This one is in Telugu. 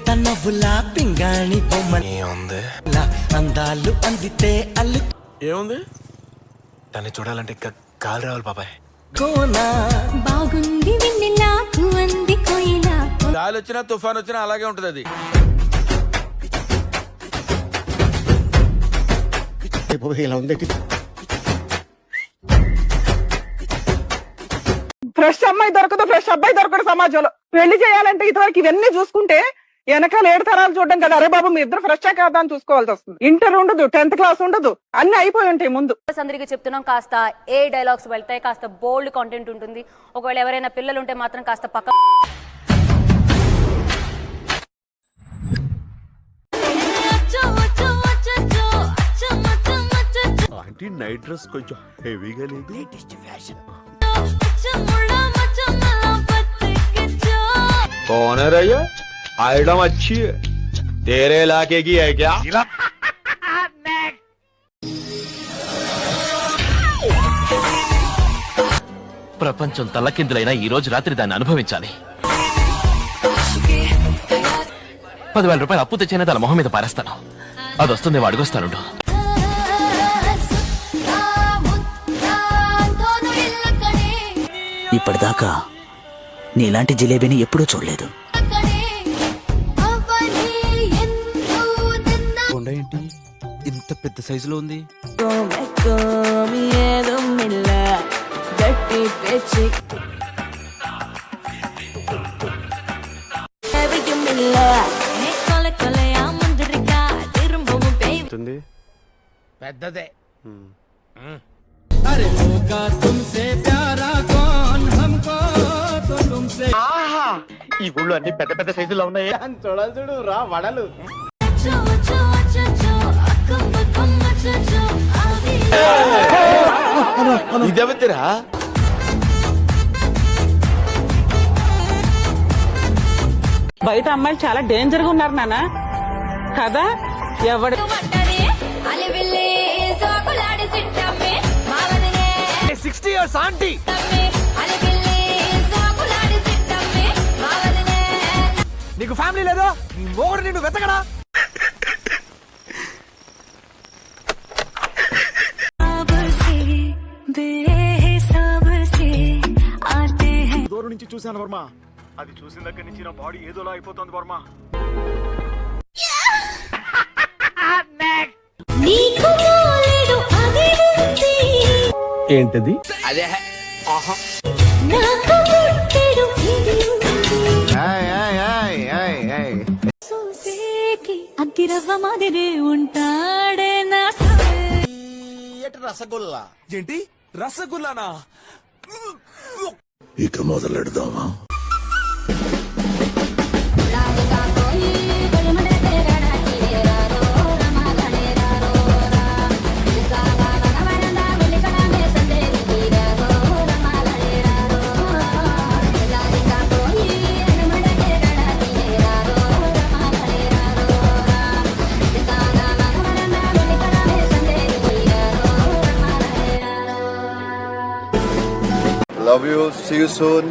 తనవులా పింగాణి బొమ్మ అందాలు అందితే అల్లు ఏముంది దాన్ని చూడాలంటే కాలు రావాలి బాబాయ్. కోనా బాగుంది వెన్నెలకు అంది కోయిలా. గాలి వచ్చినా తుఫాన్ వచ్చినా అలాగే ఉంటది అది. ఇలా ఉంది. ఫ్రెష్ అమ్మాయి దొరకదు, ఫ్రెష్ అబ్బాయి దొరకడు సమాజంలో. పెళ్లి చేయాలంటే ఇంతవరకు ఇవన్నీ చూసుకుంటే వెనకాల 7 తరాలు చూడడం కదా. అరే బాబు మీ ఇద్దరు ఫ్రెష్ కాదా అని చూసుకోవాల్సి వస్తుంది. ఇంటర్ ఉండదు, 10th క్లాస్ ఉండదు, అన్ని అయిపోయి ఉంటాయి ముందు. అందరికీ చెప్తున్నాం, కాస్త ఏ డైలాగ్స్ వెళ్తాయి, కాస్త బోల్డ్ కంటెంట్ ఉంటుంది. ఒకవేళ ఎవరైనా పిల్లలు ఉంటే మాత్రం కాస్త పక్క. నైట్ డ్రెస్ కొంచెం హెవీగా లేదు. कौन है रैया? आइटम अच्छी है, तेरे इलाके की है क्या? ప్రపంచం తల్లకిందులైనా ఈ రోజు రాత్రి దాన్ని అనుభవించాలి. 10,000 రూపాయలు అప్పు తెచ్చిన తన మొహం మీద పారేస్తాను. అది వస్తుంది, అడుగొస్తాను. ఇప్పటిదాకా నీలాంటి జిలేబీని ఎప్పుడూ చూడలేదు. ఏంటి ఇంత పెద్ద సైజులో ఉంది? పెద్దదే. ఈ గుళ్ళు అన్ని పెద్ద పెద్ద సైజులో ఉన్నాయి. చూడాలి చూడు రా వడలు. ఇదేవతిరా బయట అమ్మాయిలు చాలా డేంజర్ గా ఉన్నారు నాన్న కదా. ఎవడు 60 years ఆంటీ. నీకు ఫ్యామిలీ లేదో నీ మొగుడు నిన్ను వెతకడా? దూరం నుంచి చూశాను వర్మ. అది చూసిన దగ్గర నుంచి నా బాడీ ఏదోలా అయిపోతుంది వర్మ. ఏంటది? అదే అగ్గిరవ్వ మాదిరే ఉంటాడే నా రసగుల్లా. ఏంటి రసగుల్లానా? ఇక మొదలెడదామా? Love you. See you soon.